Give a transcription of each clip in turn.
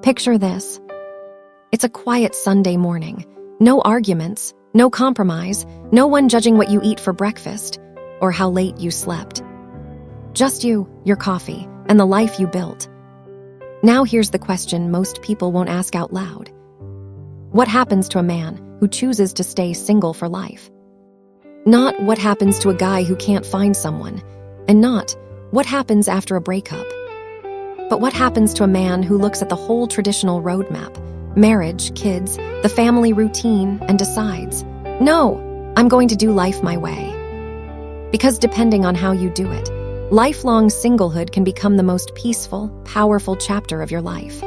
Picture this. It's a quiet Sunday morning. No arguments, no compromise, no one judging what you eat for breakfast or how late you slept. Just you, your coffee, and the life you built. Now here's the question most people won't ask out loud. What happens to a man who chooses to stay single for life? Not what happens to a guy who can't find someone, and not what happens after a breakup. But what happens to a man who looks at the whole traditional roadmap, marriage, kids, the family routine, and decides, no, I'm going to do life my way. Because depending on how you do it, lifelong singlehood can become the most peaceful, powerful chapter of your life.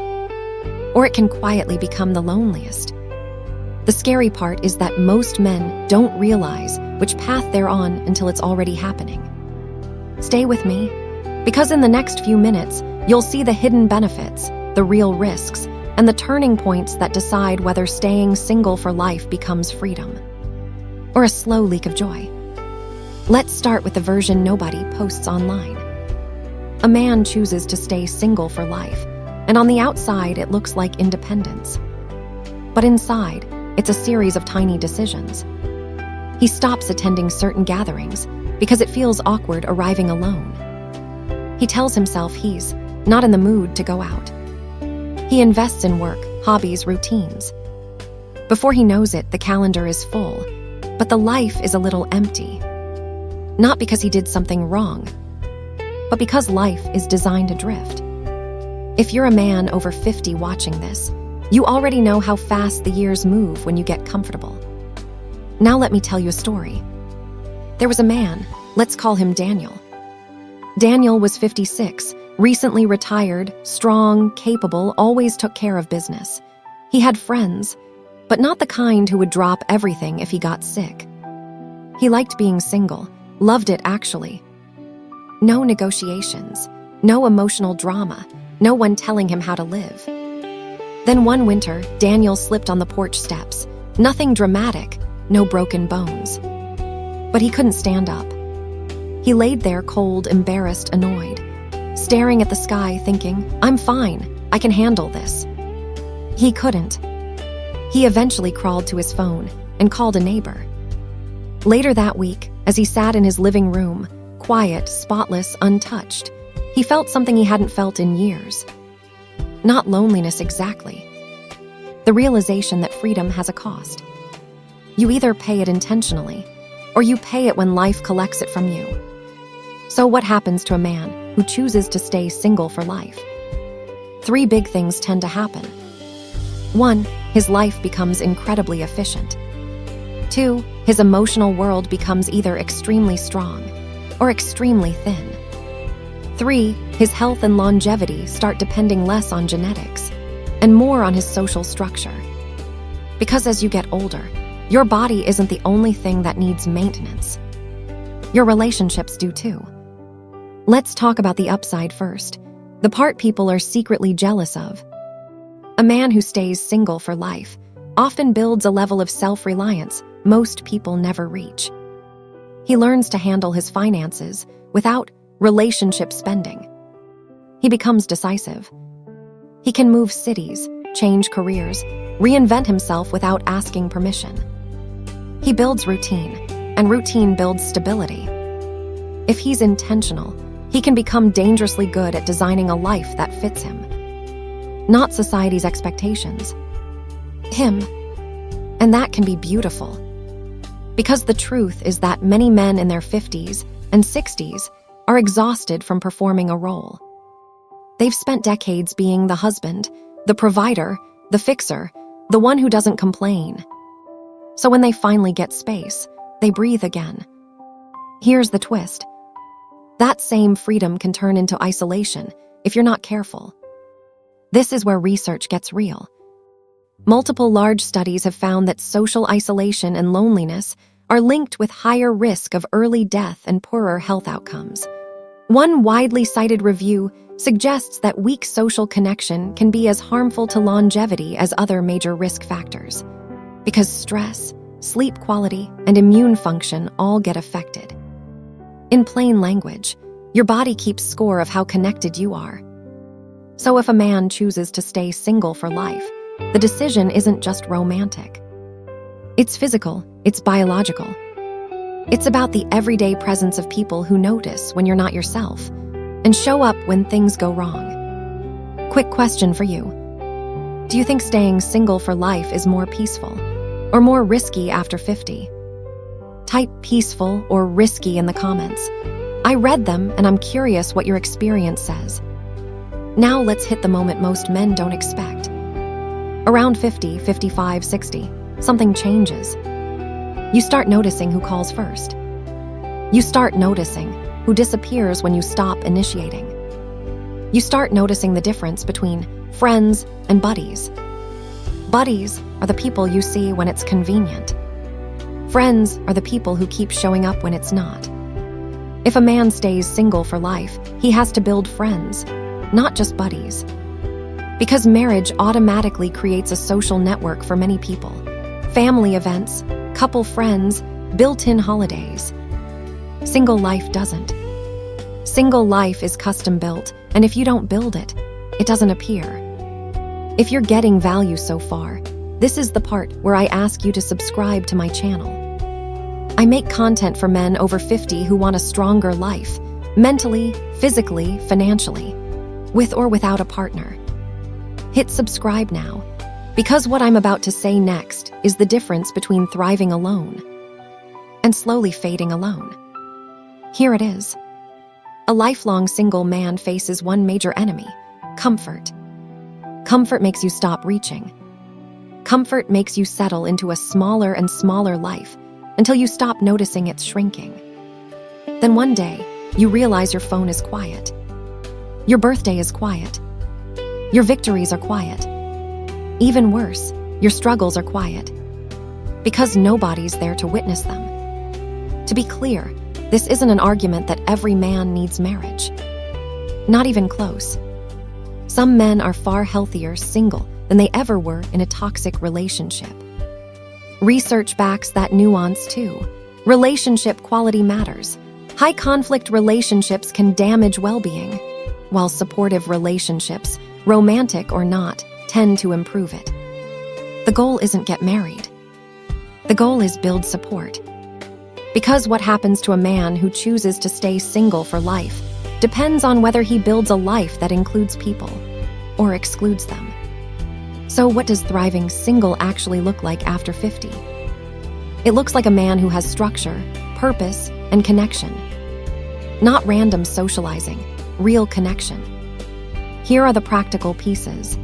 Or it can quietly become the loneliest. The scary part is that most men don't realize which path they're on until it's already happening. Stay with me, because in the next few minutes, you'll see the hidden benefits, the real risks, and the turning points that decide whether staying single for life becomes freedom or a slow leak of joy. Let's start with the version nobody posts online. A man chooses to stay single for life, and on the outside it looks like independence. But inside, it's a series of tiny decisions. He stops attending certain gatherings because it feels awkward arriving alone. He tells himself he's not in the mood to go out. He invests in work, hobbies, routines. Before he knows it, the calendar is full, but the life is a little empty. Not because he did something wrong, but because life is designed to drift. If you're a man over 50 watching this, you already know how fast the years move when you get comfortable. Now let me tell you a story. There was a man, let's call him Daniel. Daniel was 56, recently retired, strong, capable, always took care of business. He had friends, but not the kind who would drop everything if he got sick. He liked being single, loved it actually. No negotiations, no emotional drama, no one telling him how to live. Then one winter, Daniel slipped on the porch steps. Nothing dramatic, no broken bones. But he couldn't stand up. He laid there cold, embarrassed, annoyed, staring at the sky thinking, I'm fine, I can handle this. He couldn't. He eventually crawled to his phone and called a neighbor. Later that week, as he sat in his living room, quiet, spotless, untouched, he felt something he hadn't felt in years. Not loneliness exactly. The realization that freedom has a cost. You either pay it intentionally, or you pay it when life collects it from you. So what happens to a man who chooses to stay single for life? 3 big things tend to happen. 1, his life becomes incredibly efficient. 2, his emotional world becomes either extremely strong or extremely thin. 3, his health and longevity start depending less on genetics and more on his social structure. Because as you get older, your body isn't the only thing that needs maintenance. Your relationships do too. Let's talk about the upside first, the part people are secretly jealous of. A man who stays single for life often builds a level of self-reliance most people never reach. He learns to handle his finances without relationship spending. He becomes decisive. He can move cities, change careers, reinvent himself without asking permission. He builds routine, and routine builds stability. If he's intentional, he can become dangerously good at designing a life that fits him. Not society's expectations. Him. And that can be beautiful. Because the truth is that many men in their 50s and 60s are exhausted from performing a role. They've spent decades being the husband, the provider, the fixer, the one who doesn't complain. So when they finally get space, they breathe again. Here's the twist. That same freedom can turn into isolation if you're not careful. This is where research gets real. Multiple large studies have found that social isolation and loneliness are linked with higher risk of early death and poorer health outcomes. One widely cited review suggests that weak social connection can be as harmful to longevity as other major risk factors, because stress, sleep quality, and immune function all get affected. In plain language, your body keeps score of how connected you are. So if a man chooses to stay single for life, the decision isn't just romantic. It's physical, it's biological. It's about the everyday presence of people who notice when you're not yourself and show up when things go wrong. Quick question for you. Do you think staying single for life is more peaceful or more risky after 50? Type peaceful or risky in the comments. I read them and I'm curious what your experience says. Now let's hit the moment most men don't expect. Around 50, 55, 60, something changes. You start noticing who calls first. You start noticing who disappears when you stop initiating. You start noticing the difference between friends and buddies. Buddies are the people you see when it's convenient. Friends are the people who keep showing up when it's not. If a man stays single for life, he has to build friends, not just buddies. Because marriage automatically creates a social network for many people. Family events, couple friends, built-in holidays. Single life doesn't. Single life is custom built, and if you don't build it, it doesn't appear. If you're getting value so far, this is the part where I ask you to subscribe to my channel. I make content for men over 50 who want a stronger life, mentally, physically, financially, with or without a partner. Hit subscribe now, because what I'm about to say next is the difference between thriving alone and slowly fading alone. Here it is. A lifelong single man faces one major enemy: comfort. Comfort makes you stop reaching. Comfort makes you settle into a smaller and smaller life until you stop noticing it's shrinking. Then one day, you realize your phone is quiet. Your birthday is quiet. Your victories are quiet. Even worse, your struggles are quiet. Because nobody's there to witness them. To be clear, this isn't an argument that every man needs marriage. Not even close. Some men are far healthier single than they ever were in a toxic relationship. Research backs that nuance too. Relationship quality matters. High conflict relationships can damage well-being, while supportive relationships, romantic or not, tend to improve it. The goal isn't get married. The goal is build support. Because what happens to a man who chooses to stay single for life depends on whether he builds a life that includes people or excludes them. So what does thriving single actually look like after 50? It looks like a man who has structure, purpose, and connection. Not random socializing, real connection. Here are the practical pieces.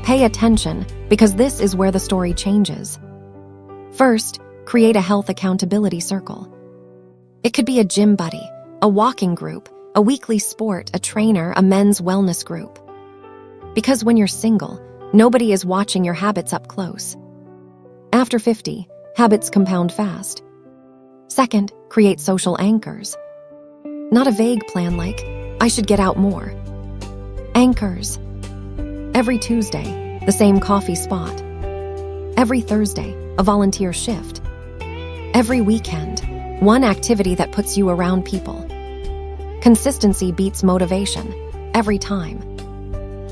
Pay attention, because this is where the story changes. First, create a health accountability circle. It could be a gym buddy, a walking group, a weekly sport, a trainer, a men's wellness group. Because when you're single, nobody is watching your habits up close. After 50, habits compound fast. Second, create social anchors. Not a vague plan like, I should get out more. Anchors. Every Tuesday, the same coffee spot. Every Thursday, a volunteer shift. Every weekend, one activity that puts you around people. Consistency beats motivation, every time.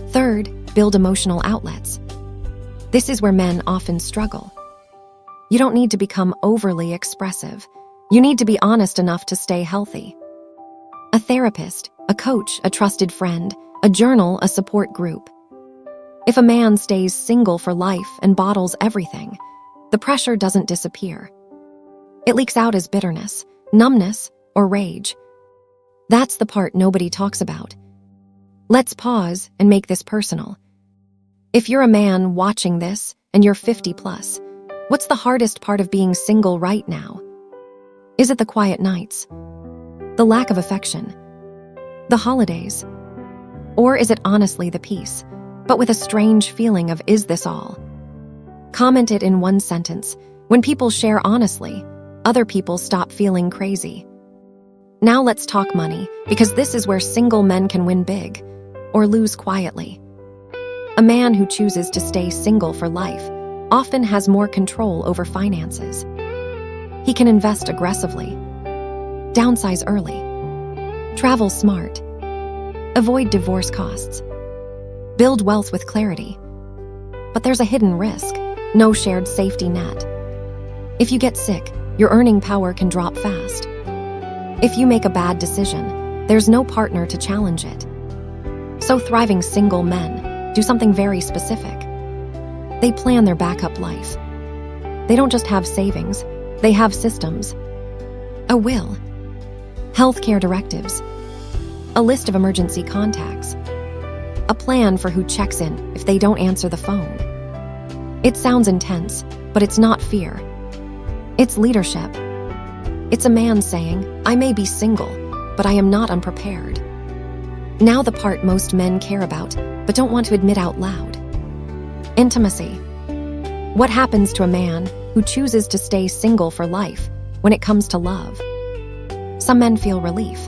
Third, build emotional outlets. This is where men often struggle. You don't need to become overly expressive. You need to be honest enough to stay healthy. A therapist, a coach, a trusted friend, a journal, a support group. If a man stays single for life and bottles everything, the pressure doesn't disappear. It leaks out as bitterness, numbness, or rage. That's the part nobody talks about. Let's pause and make this personal. If you're a man watching this and you're 50 plus, what's the hardest part of being single right now? Is it the quiet nights? The lack of affection? The holidays? Or is it honestly the peace, but with a strange feeling of is this all? Comment it in one sentence. When people share honestly, other people stop feeling crazy. Now let's talk money, because this is where single men can win big, or lose quietly. A man who chooses to stay single for life often has more control over finances. He can invest aggressively, downsize early, travel smart, avoid divorce costs, Build wealth with clarity. But there's a hidden risk, no shared safety net. If you get sick, your earning power can drop fast. If you make a bad decision, there's no partner to challenge it. So thriving single men do something very specific. They plan their backup life. They don't just have savings, they have systems. A will, healthcare directives, a list of emergency contacts, a plan for who checks in if they don't answer the phone. It sounds intense, but it's not fear. It's leadership. It's a man saying, I may be single, but I am not unprepared. Now the part most men care about, but don't want to admit out loud. Intimacy. What happens to a man who chooses to stay single for life when it comes to love? Some men feel relief.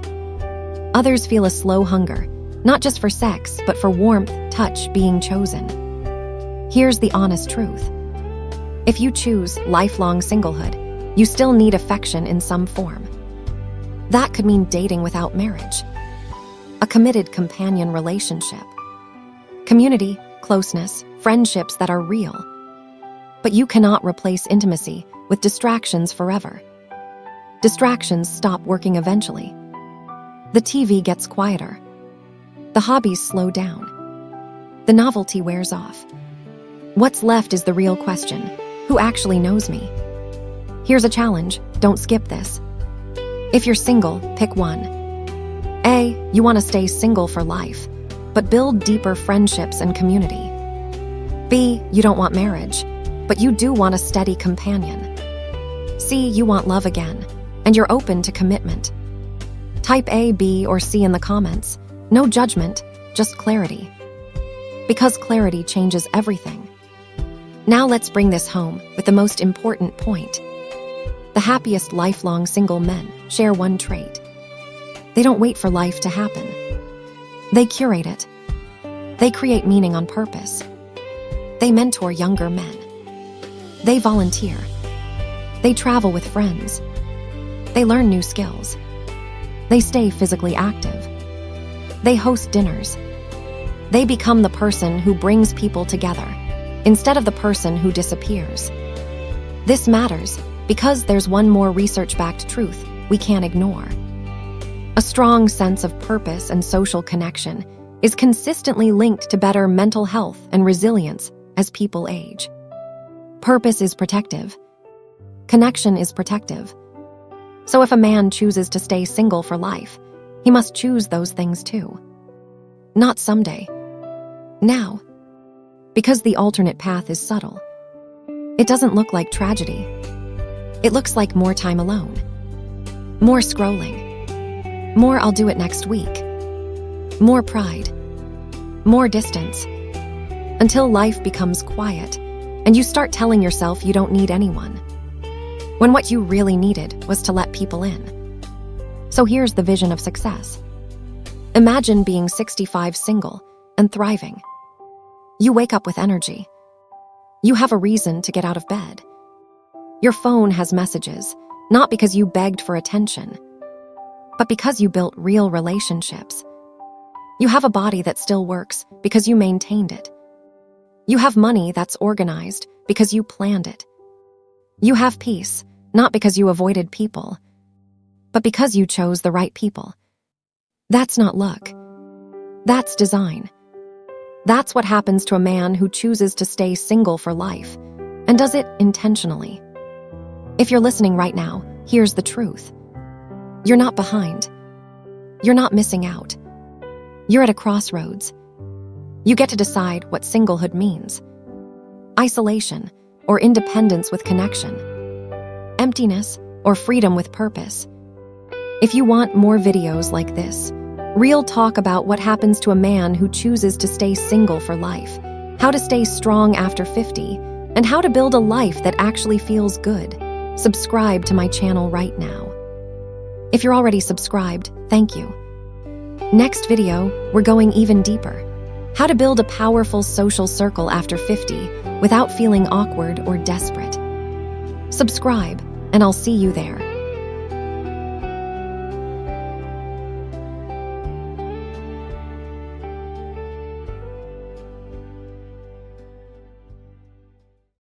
Others feel a slow hunger, not just for sex, but for warmth, touch, being chosen. Here's the honest truth. If you choose lifelong singlehood, you still need affection in some form. That could mean dating without marriage, a committed companion relationship, community, closeness, friendships that are real. But you cannot replace intimacy with distractions forever. Distractions stop working eventually. The TV gets quieter. The hobbies slow down. The novelty wears off. What's left is the real question. Who actually knows me? Here's a challenge. Don't skip this. If you're single, pick one. A, you want to stay single for life, but build deeper friendships and community. B, you don't want marriage, but you do want a steady companion. C, you want love again, and you're open to commitment. Type A, B, or C in the comments. No judgment, just clarity. Because clarity changes everything. Now let's bring this home with the most important point. The happiest lifelong single men share one trait. They don't wait for life to happen. They curate it. They create meaning on purpose. They mentor younger men. They volunteer. They travel with friends. They learn new skills. They stay physically active. They host dinners. They become the person who brings people together, instead of the person who disappears. This matters because there's one more research-backed truth we can't ignore. A strong sense of purpose and social connection is consistently linked to better mental health and resilience as people age. Purpose is protective. Connection is protective. So if a man chooses to stay single for life, he must choose those things too. Not someday. Now. Because the alternate path is subtle. It doesn't look like tragedy. It looks like more time alone. More scrolling. More I'll do it next week. More pride. More distance. Until life becomes quiet and you start telling yourself you don't need anyone. When what you really needed was to let people in. So here's the vision of success. Imagine being 65 single and thriving. You wake up with energy. You have a reason to get out of bed. Your phone has messages, not because you begged for attention, but because you built real relationships. You have a body that still works because you maintained it. You have money that's organized because you planned it. You have peace, not because you avoided people, but because you chose the right people. That's not luck. That's design. That's what happens to a man who chooses to stay single for life and does it intentionally. If you're listening right now, here's the truth. You're not behind. You're not missing out. You're at a crossroads. You get to decide what singlehood means. Isolation or independence with connection. Emptiness or freedom with purpose. If you want more videos like this, real talk about what happens to a man who chooses to stay single for life, how to stay strong after 50, and how to build a life that actually feels good, subscribe to my channel right now. If you're already subscribed, thank you. Next video, we're going even deeper. How to build a powerful social circle after 50 without feeling awkward or desperate. Subscribe, and I'll see you there.